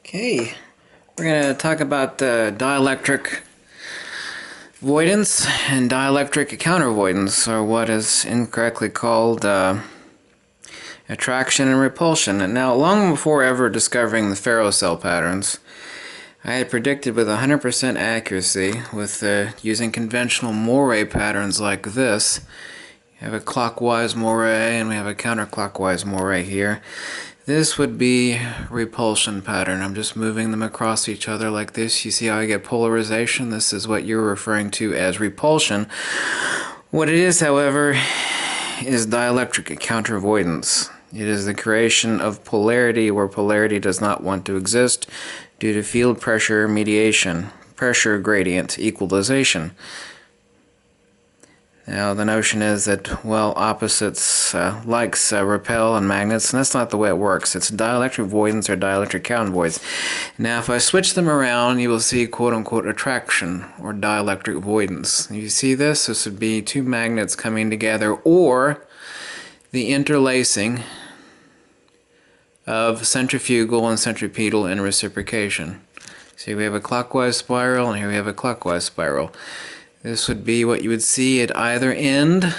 Okay, we're going to talk about dielectric voidance and dielectric countervoidance, or what is incorrectly called attraction and repulsion. And now, long before ever discovering the ferrocell patterns, I had predicted with 100% accuracy, with using conventional moire patterns like this. We have a clockwise moire and we have a counterclockwise moire here. This would be repulsion pattern. I'm just moving them across each other like this. You see how I get polarization? This is what you're referring to as repulsion. What it is, however, is dielectric countervoidance. It is the creation of polarity where polarity does not want to exist due to field pressure mediation, pressure gradient equalization. Now, the notion is that, well, opposites repel in magnets, and that's not the way it works. It's dielectric voidance or dielectric countervoidance. Now, if I switch them around, you will see quote-unquote attraction or dielectric voidance. You see this? This would be two magnets coming together, or the interlacing of centrifugal and centripetal in reciprocation. See, we have a clockwise spiral, and here we have a clockwise spiral. This would be what you would see at either end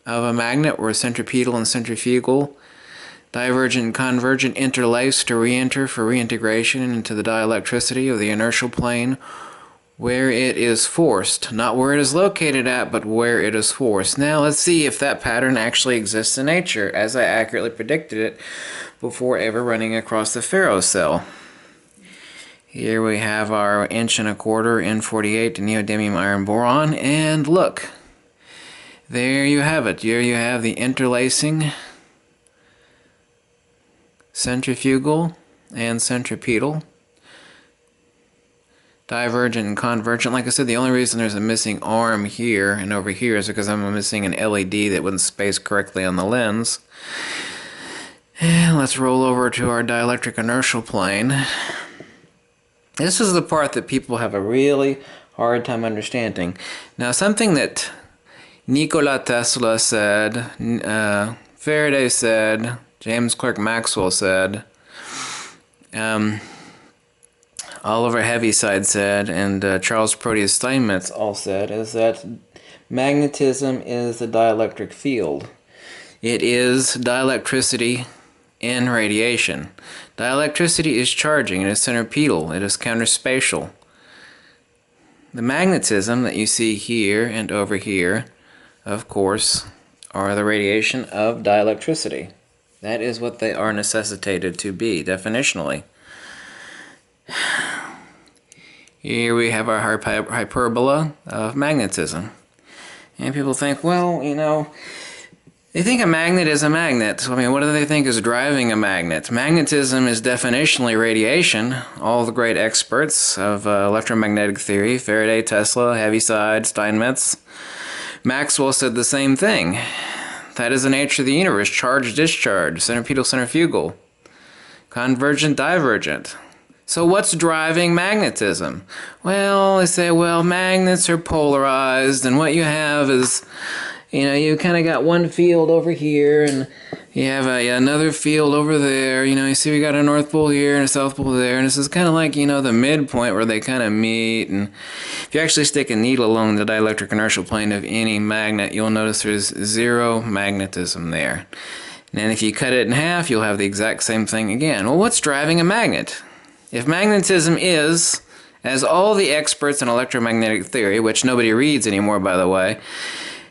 of a magnet where centripetal and centrifugal, divergent and convergent interlace to re-enter for reintegration into the dielectricity of the inertial plane where it is forced. Not where it is located at, but where it is forced. Now let's see if that pattern actually exists in nature as I accurately predicted it before ever running across the ferrocell. Here we have our 1¼ N48 neodymium iron boron, and look, there you have it. Here you have the interlacing centrifugal and centripetal, divergent and convergent. Like I said, the only reason there's a missing arm here and over here is because I'm missing an LED that wouldn't space correctly on the lens. And let's roll over to our dielectric inertial plane. This is the part that people have a really hard time understanding. Now, something that Nikola Tesla said, Faraday said, James Clerk Maxwell said, Oliver Heaviside said, and Charles Proteus Steinmetz all said, is that magnetism is the dielectric field. It is dielectricity in radiation. Dielectricity is charging, it is centripetal, it is counterspatial. The magnetism that you see here and over here, of course, are the radiation of dielectricity. That is what they are necessitated to be, definitionally. Here we have our hyperbola of magnetism. And people think, well, you know, they think a magnet is a magnet. I mean, what do they think is driving a magnet? Magnetism is definitionally radiation. All the great experts of electromagnetic theory, Faraday, Tesla, Heaviside, Steinmetz, Maxwell said the same thing. That is the nature of the universe. Charge, discharge, centripetal, centrifugal, convergent, divergent. So what's driving magnetism? Well, they say, well, magnets are polarized, and what you have is, you know, you kind of got one field over here, and you have another field over there. You know, you see we got a North Pole here and a South Pole there, and this is kind of like, you know, the midpoint where they kind of meet. And if you actually stick a needle along the dielectric inertial plane of any magnet, you'll notice there's zero magnetism there. And if you cut it in half, you'll have the exact same thing again. Well, what's driving a magnet? If magnetism is, as all the experts in electromagnetic theory, which nobody reads anymore, by the way,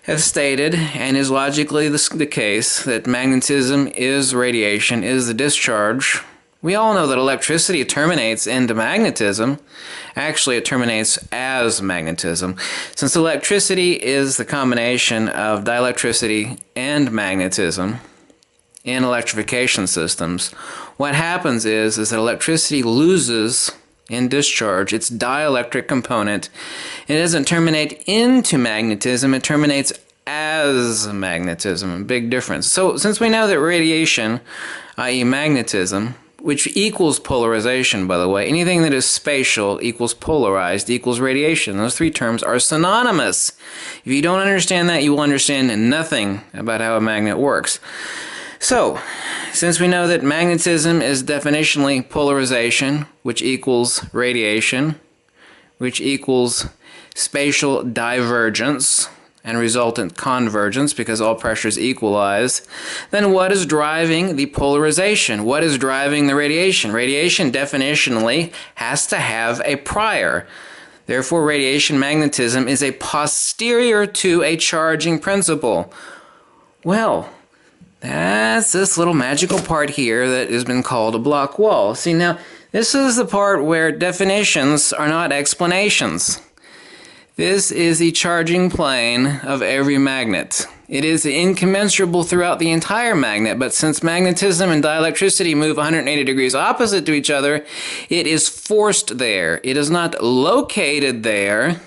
have stated, and is logically the case, that magnetism is radiation, is the discharge. We all know that electricity terminates into magnetism. Actually, it terminates as magnetism. Since electricity is the combination of dielectricity and magnetism in electrification systems, what happens is that electricity loses in discharge its dielectric component. It doesn't terminate into magnetism, it terminates as magnetism. A big difference. So since we know that radiation, i.e. magnetism, which equals polarization, by the way, anything that is spatial equals polarized equals radiation. Those three terms are synonymous. If you don't understand that, you will understand nothing about how a magnet works. So, since we know that magnetism is definitionally polarization, which equals radiation, which equals spatial divergence and resultant convergence because all pressures equalize, then what is driving the polarization? What is driving the radiation? Radiation definitionally has to have a prior. Therefore, radiation magnetism is a posterior to a charging principle. Well, that's this little magical part here that has been called a block wall. See, now, this is the part where definitions are not explanations. This is the charging plane of every magnet. It is incommensurable throughout the entire magnet, but since magnetism and dielectricity move 180 degrees opposite to each other, it is forced there. It is not located there.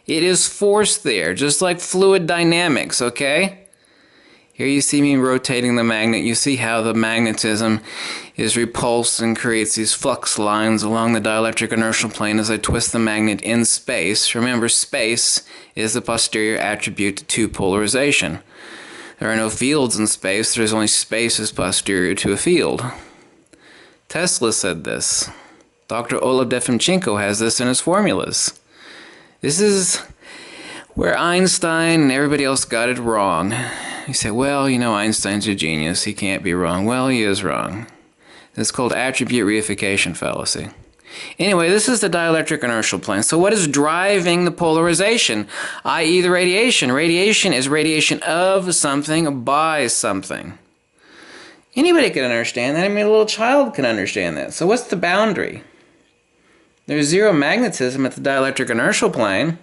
It is forced there, just like fluid dynamics, okay? Here you see me rotating the magnet. You see how the magnetism is repulsed and creates these flux lines along the dielectric inertial plane as I twist the magnet in space. Remember, space is the posterior attribute to polarization. There are no fields in space. There's only space as posterior to a field. Tesla said this. Dr. Oleg Defimchenko has this in his formulas. This is where Einstein and everybody else got it wrong. You say, well, you know, Einstein's a genius. He can't be wrong. Well, he is wrong. It's called attribute reification fallacy. Anyway, this is the dielectric inertial plane. So what is driving the polarization, i.e. the radiation? Radiation is radiation of something by something. Anybody can understand that. I mean, a little child can understand that. So what's the boundary? There's zero magnetism at the dielectric inertial plane.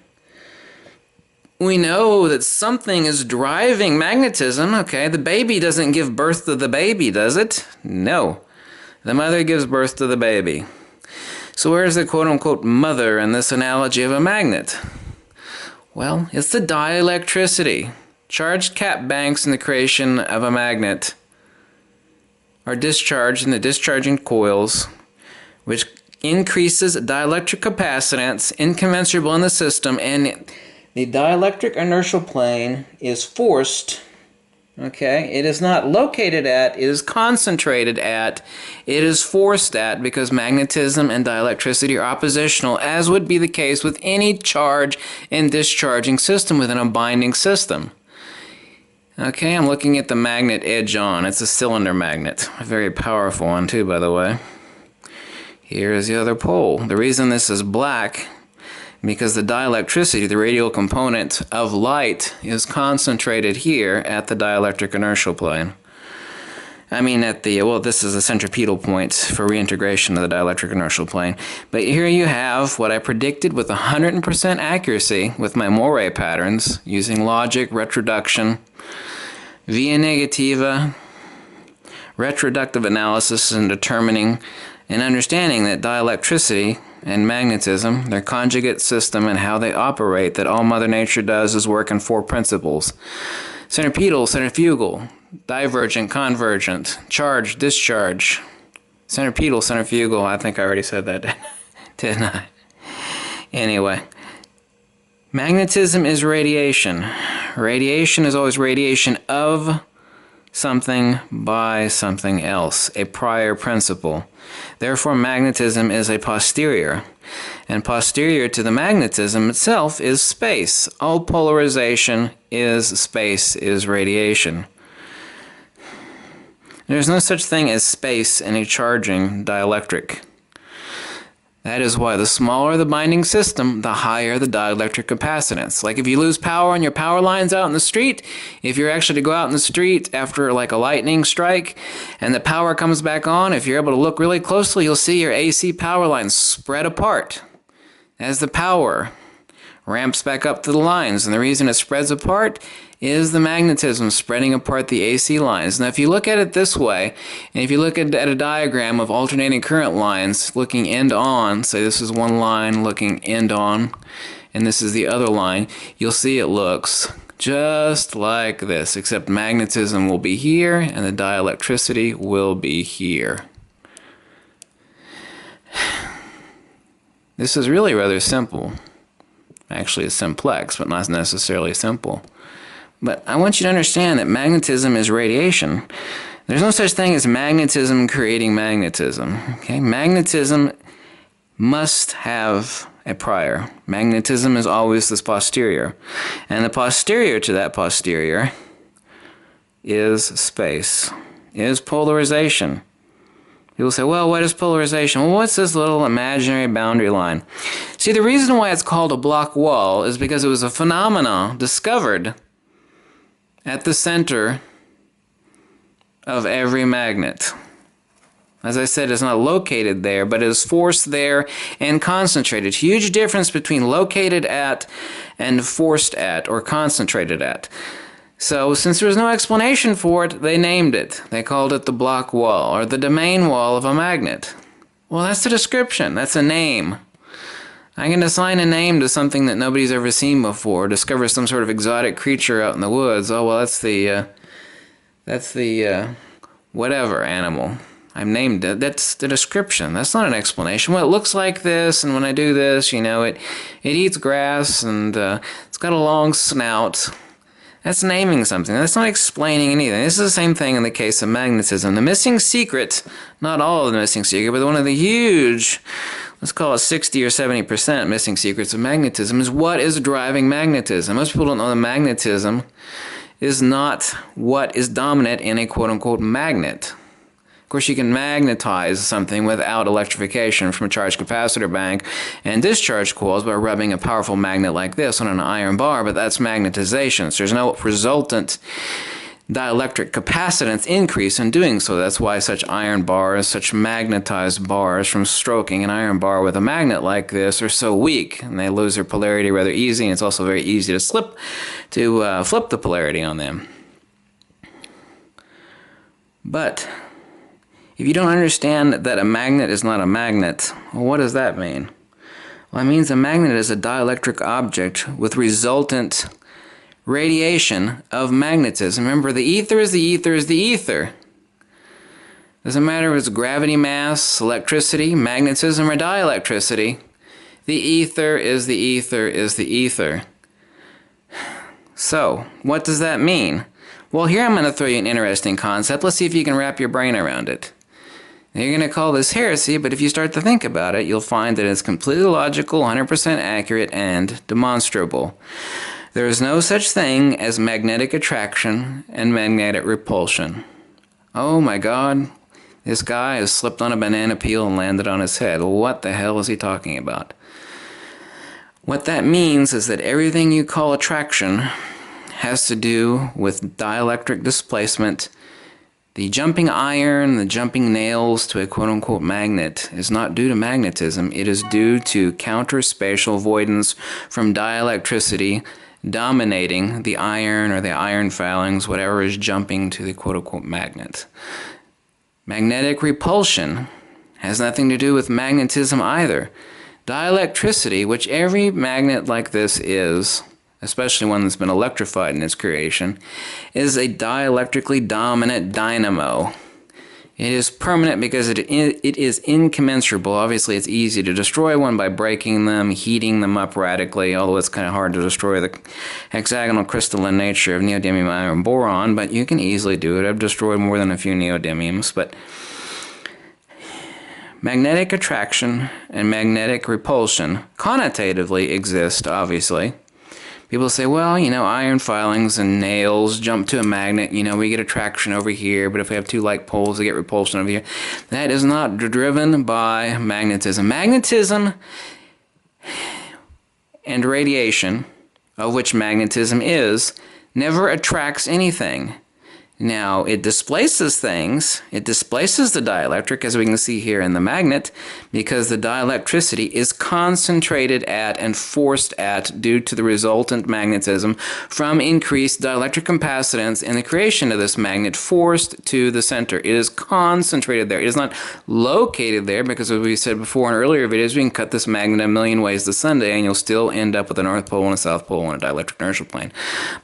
We know that something is driving magnetism, okay? The baby doesn't give birth to the baby, does it? No. The mother gives birth to the baby. So where's the quote-unquote mother in this analogy of a magnet? Well, it's the dielectricity. Charged cap banks in the creation of a magnet are discharged in the discharging coils, which increases dielectric capacitance incommensurable in the system, and the dielectric inertial plane is forced, okay? It is not located at, it is concentrated at, it is forced at, because magnetism and dielectricity are oppositional, as would be the case with any charge and discharging system within a binding system. Okay, I'm looking at the magnet edge on. It's a cylinder magnet. A very powerful one too, by the way. Here is the other pole. The reason this is black, because the dielectricity, the radial component of light, is concentrated here at the dielectric inertial plane. I mean at the, well, this is a centripetal point for reintegration of the dielectric inertial plane. But here you have what I predicted with 100% accuracy with my Moray patterns, using logic, retroduction, via negativa, retroductive analysis, and determining and understanding that dielectricity and magnetism, their conjugate system and how they operate, that all Mother Nature does is work in four principles. Centripetal, centrifugal, divergent, convergent, charge, discharge. Centripetal, centrifugal, I think I already said that, didn't I? Anyway, magnetism is radiation. Radiation is always radiation of something by something else, a prior principle. Therefore, magnetism is a posterior, and posterior to the magnetism itself is space. All polarization is space, is radiation. There's no such thing as space in a charging dielectric. That is why the smaller the binding system, the higher the dielectric capacitance. Like if you lose power on your power lines out in the street, if you're actually to go out in the street after like a lightning strike and the power comes back on, if you're able to look really closely, you'll see your AC power lines spread apart as the power ramps back up to the lines. And the reason it spreads apart is the magnetism spreading apart the AC lines. Now if you look at it this way, and if you look at a diagram of alternating current lines looking end on, say this is one line looking end on, and this is the other line, you'll see it looks just like this, except magnetism will be here and the dielectricity will be here. This is really rather simple. Actually, it's simplex, but not necessarily simple. But I want you to understand that magnetism is radiation. There's no such thing as magnetism creating magnetism. Okay? Magnetism must have a prior. Magnetism is always this posterior. And the posterior to that posterior is space, is polarization. People say, well, what is polarization? Well, what's this little imaginary boundary line? See, the reason why it's called a block wall is because it was a phenomenon discovered at the center of every magnet. As I said, it's not located there, but it is forced there and concentrated. Huge difference between located at and forced at or concentrated at. So since there was no explanation for it, they named it. They called it the block wall or the domain wall of a magnet. Well, that's the description. That's a name. I can assign a name to something that nobody's ever seen before. Discover some sort of exotic creature out in the woods. Oh, well, that's the whatever animal. I've named it. That's the description. That's not an explanation. Well, it looks like this, and when I do this, you know, it eats grass, and it's got a long snout. That's naming something. That's not explaining anything. This is the same thing in the case of magnetism. The missing secret, not all of the missing secret, but one of the huge, let's call it 60 or 70% missing secrets of magnetism is what is driving magnetism. Most people don't know that magnetism is not what is dominant in a quote-unquote magnet. Of course, you can magnetize something without electrification from a charged capacitor bank and discharge coils by rubbing a powerful magnet like this on an iron bar, but that's magnetization. So there's no resultant dielectric capacitance increase in doing so. That's why such iron bars, such magnetized bars from stroking an iron bar with a magnet like this are so weak, and they lose their polarity rather easy, and it's also very easy to flip the polarity on them. But if you don't understand that a magnet is not a magnet, well, what does that mean? Well, it means a magnet is a dielectric object with resultant radiation of magnetism. Remember, the ether is the ether is the ether. Doesn't matter if it's gravity, mass, electricity, magnetism, or dielectricity. The ether is the ether is the ether. So, what does that mean? Well, here I'm going to throw you an interesting concept. Let's see if you can wrap your brain around it. Now, you're going to call this heresy, but if you start to think about it, you'll find that it's completely logical, 100% accurate, and demonstrable. There is no such thing as magnetic attraction and magnetic repulsion. Oh my God, this guy has slipped on a banana peel and landed on his head. What the hell is he talking about? What that means is that everything you call attraction has to do with dielectric displacement. The jumping iron, the jumping nails to a quote-unquote magnet is not due to magnetism. It is due to counterspatial voidance from dielectricity dominating the iron or the iron filings, whatever is jumping to the quote-unquote magnet. Magnetic repulsion has nothing to do with magnetism either. Dielectricity, which every magnet like this is, especially one that's been electrified in its creation, is a dielectrically dominant dynamo. It is permanent because it is incommensurable. Obviously, it's easy to destroy one by breaking them, heating them up radically, although it's kind of hard to destroy the hexagonal crystalline nature of neodymium iron boron, but you can easily do it. I've destroyed more than a few neodymiums, but magnetic attraction and magnetic repulsion connotatively exist, obviously. People say, well, you know, iron filings and nails jump to a magnet, you know, we get attraction over here, but if we have two like poles, we get repulsion over here. That is not driven by magnetism. Magnetism and radiation, of which magnetism is, never attracts anything. Now, it displaces things. It displaces the dielectric, as we can see here in the magnet, because the dielectricity is concentrated at and forced at due to the resultant magnetism from increased dielectric capacitance in the creation of this magnet forced to the center. It is concentrated there. It is not located there because, as we said before in earlier videos, we can cut this magnet a million ways to Sunday and you'll still end up with a north pole and a south pole and a dielectric inertial plane.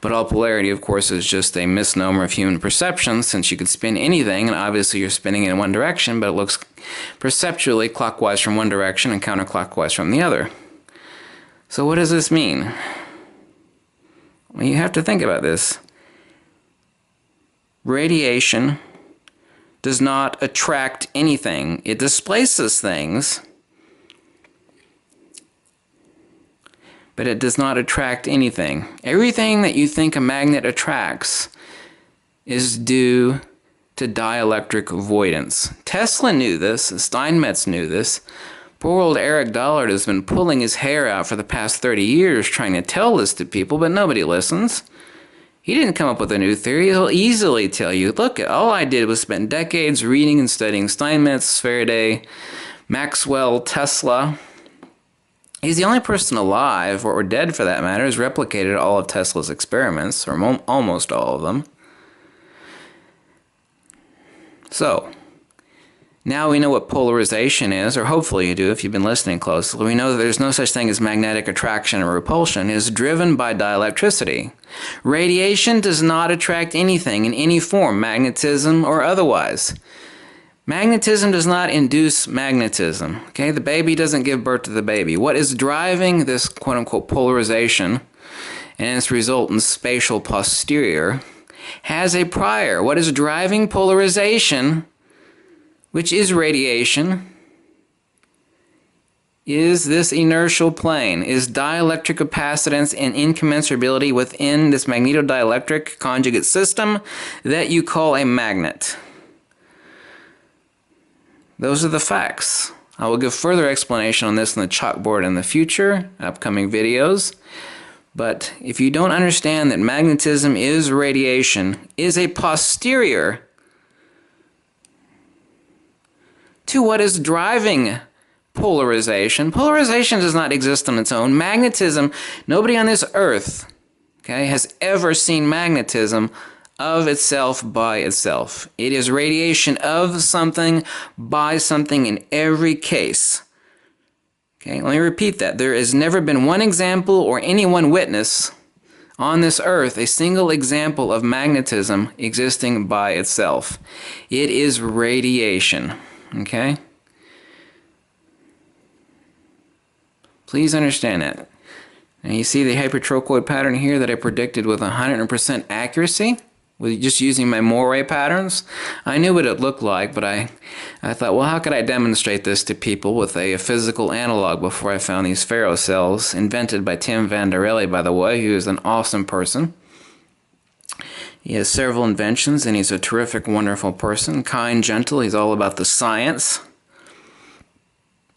But all polarity, of course, is just a misnomer of human perception, since you could spin anything, and obviously you're spinning in one direction, but it looks perceptually clockwise from one direction and counterclockwise from the other. So what does this mean? Well, you have to think about this. Radiation does not attract anything. It displaces things, but it does not attract anything. Everything that you think a magnet attracts is due to dielectric avoidance. Tesla knew this, Steinmetz knew this. Poor old Eric Dollard has been pulling his hair out for the past 30 years trying to tell this to people, but nobody listens. He didn't come up with a new theory. He'll easily tell you, look, all I did was spend decades reading and studying Steinmetz, Faraday, Maxwell, Tesla. He's the only person alive, or dead for that matter, who's replicated all of Tesla's experiments, or almost all of them. So, now we know what polarization is, or hopefully you do if you've been listening closely. We know that there's no such thing as magnetic attraction or repulsion. It is driven by dielectricity. Radiation does not attract anything in any form, magnetism or otherwise. Magnetism does not induce magnetism. Okay, the baby doesn't give birth to the baby. What is driving this quote-unquote polarization and its resultant spatial posterior has a prior. What is driving polarization, which is radiation, is this inertial plane, is dielectric capacitance and incommensurability within this magnetodielectric conjugate system that you call a magnet. Those are the facts. I will give further explanation on this on the chalkboard in the future, upcoming videos. But if you don't understand that magnetism is radiation, is a posterior to what is driving polarization. Polarization does not exist on its own. Magnetism, nobody on this earth, okay, has ever seen magnetism of itself by itself. It is radiation of something by something in every case. Okay, let me repeat that. There has never been one example or any one witness on this earth, a single example of magnetism existing by itself. It is radiation. Okay? Please understand that. And you see the hypertrochoid pattern here that I predicted with 100% accuracy with just using my Moray patterns. I knew what it looked like, but I thought, well, how could I demonstrate this to people with a physical analog before I found these ferrocells, invented by Tim Vanderelli, by the way, who is an awesome person. He has several inventions, and he's a terrific, wonderful person. Kind, gentle, he's all about the science.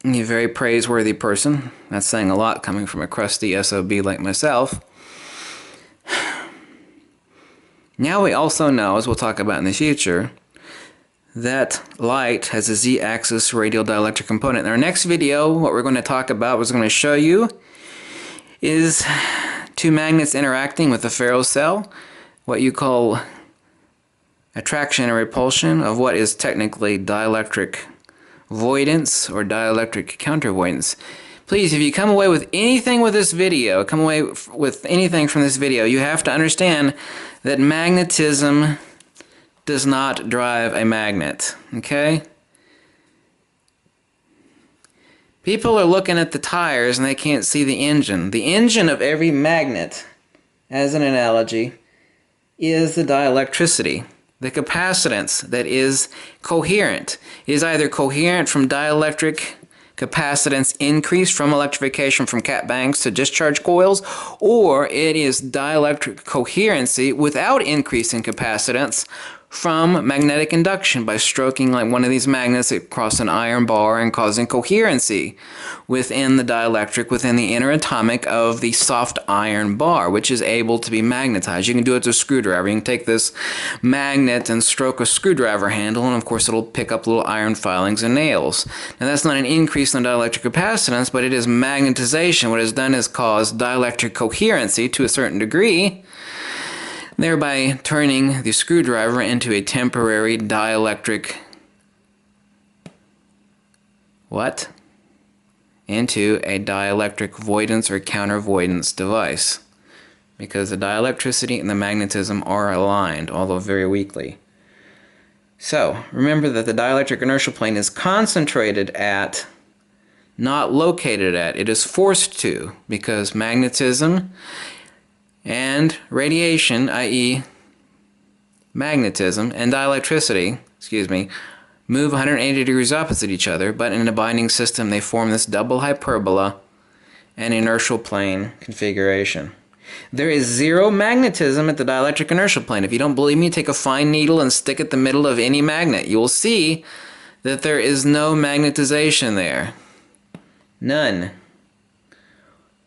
He's a very praiseworthy person. That's saying a lot coming from a crusty SOB like myself. Now we also know, as we'll talk about in the future, that light has a z-axis radial dielectric component. In our next video, what we're going to talk about, what we're going to show you, is two magnets interacting with a ferrocell, what you call attraction or repulsion of what is technically dielectric voidance or dielectric countervoidance. Please, if you come away with anything with this video, come away with anything from this video, you have to understand that magnetism does not drive a magnet, okay? People are looking at the tires and they can't see the engine. The engine of every magnet, as an analogy, is the dielectricity. The capacitance that is coherent is either coherent from dielectric capacitance increase from electrification from cat banks to discharge coils, or it is dielectric coherency without increase in capacitance from magnetic induction by stroking like one of these magnets across an iron bar and causing coherency within the dielectric, within the inner atomic of the soft iron bar, which is able to be magnetized. You can do it with a screwdriver. You can take this magnet and stroke a screwdriver handle, and of course it'll pick up little iron filings and nails. Now that's not an increase in dielectric capacitance, but it is magnetization. What it has done is cause dielectric coherency to a certain degree, thereby turning the screwdriver into a temporary dielectric into a dielectric voidance or countervoidance device, because the dielectricity and the magnetism are aligned, although very weakly. So remember that the dielectric inertial plane is concentrated at, not located at. It is forced to, because magnetism and radiation, i.e. magnetism, and dielectricity, move 180 degrees opposite each other, but in a binding system they form this double hyperbola and inertial plane configuration. There is zero magnetism at the dielectric inertial plane. If you don't believe me, take a fine needle and stick it in the middle of any magnet. You will see that there is no magnetization there. None.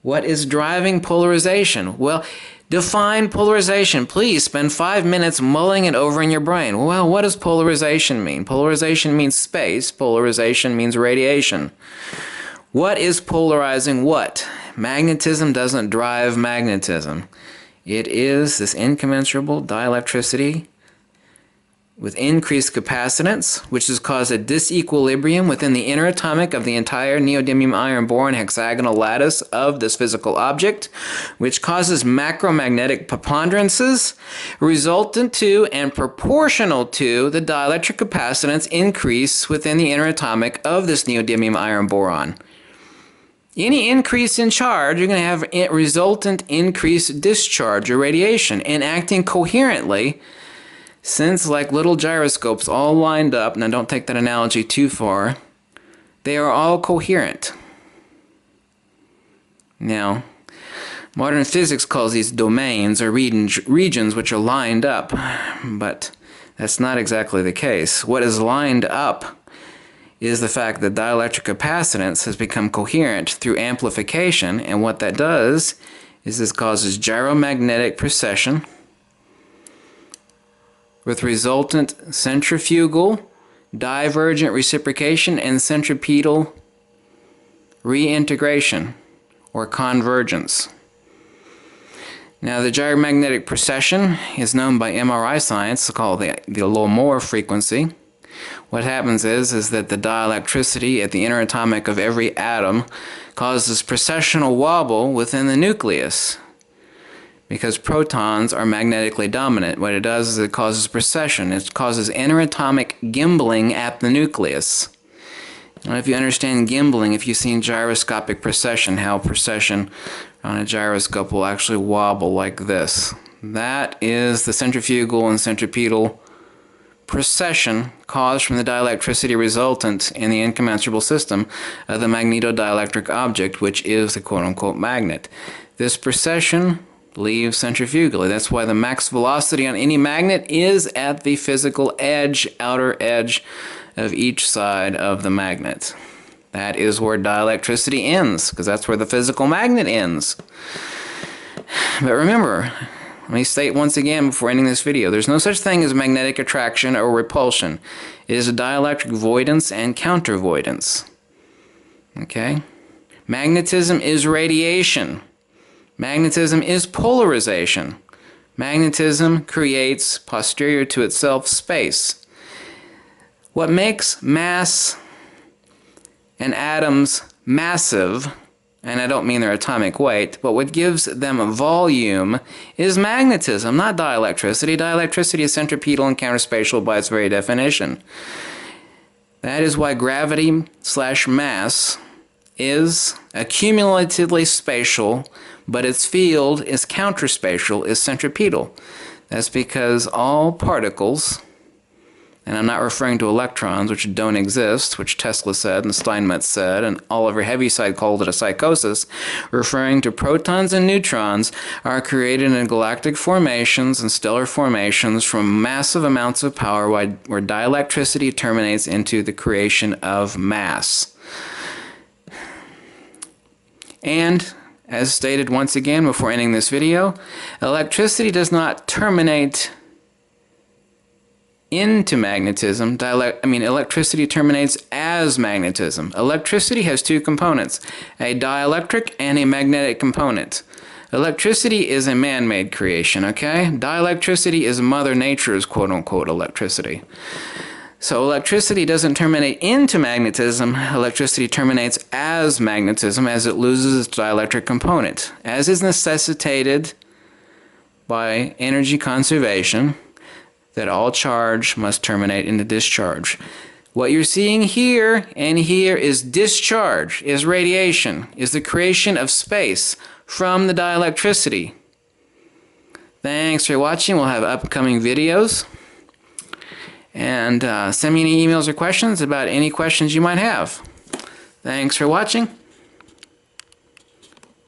What is driving polarization? Well, define polarization. Please spend 5 minutes mulling it over in your brain. Well, what does polarization mean? Polarization means space. Polarization means radiation. What is polarizing what? Magnetism doesn't drive magnetism. It is this incommensurable dielectricity with increased capacitance, which has caused a disequilibrium within the inner atomic of the entire neodymium iron boron hexagonal lattice of this physical object, which causes macromagnetic preponderances resultant to and proportional to the dielectric capacitance increase within the inner atomic of this neodymium iron boron. Any increase in charge, you're going to have a resultant increased discharge or radiation, and acting coherently, since like little gyroscopes all lined up, now don't take that analogy too far, they are all coherent. Now, modern physics calls these domains or regions which are lined up, but that's not exactly the case. What is lined up is the fact that dielectric capacitance has become coherent through amplification, and what that does is this causes gyromagnetic precession with resultant centrifugal, divergent reciprocation, and centripetal reintegration or convergence. Now, the gyromagnetic precession is known by MRI science called the low Moore frequency. What happens is that the dielectricity at the inner atomic of every atom causes precessional wobble within the nucleus. Because protons are magnetically dominant, what it does is it causes precession. It causes interatomic gimbling at the nucleus. Now, if you understand gimbling, if you've seen gyroscopic precession, how precession on a gyroscope will actually wobble like this. That is the centrifugal and centripetal precession caused from the dielectricity resultant in the incommensurable system of the magnetodielectric object, which is the quote-unquote magnet. This precession leaves centrifugally. That's why the max velocity on any magnet is at the physical edge, outer edge of each side of the magnet. That is where dielectricity ends, because that's where the physical magnet ends. But remember, let me state once again before ending this video, there's no such thing as magnetic attraction or repulsion. It is a dielectric voidance and countervoidance. Okay? Magnetism is radiation. Magnetism is polarization. Magnetism creates, posterior to itself, space. What makes mass and atoms massive, and I don't mean their atomic weight, but what gives them a volume is magnetism, not dielectricity. Dielectricity is centripetal and counterspatial by its very definition. That is why gravity/mass is accumulatively spatial, but its field is counterspatial, is centripetal. That's because all particles, and I'm not referring to electrons, which don't exist, which Tesla said and Steinmetz said, and Oliver Heaviside called it a psychosis, referring to protons and neutrons, are created in galactic formations and stellar formations from massive amounts of power where dielectricity terminates into the creation of mass. And, as stated once again before ending this video, electricity does not terminate into magnetism. Electricity terminates as magnetism. Electricity has two components, a dielectric and a magnetic component. Electricity is a man-made creation, okay? Dielectricity is Mother Nature's quote-unquote electricity. So electricity doesn't terminate into magnetism, electricity terminates as magnetism as it loses its dielectric component, as is necessitated by energy conservation, that all charge must terminate into discharge. What you're seeing here and here is discharge, is radiation, is the creation of space from the dielectricity. Thanks for watching. We'll have upcoming videos. And send me any emails or questions about any questions you might have. Thanks for watching.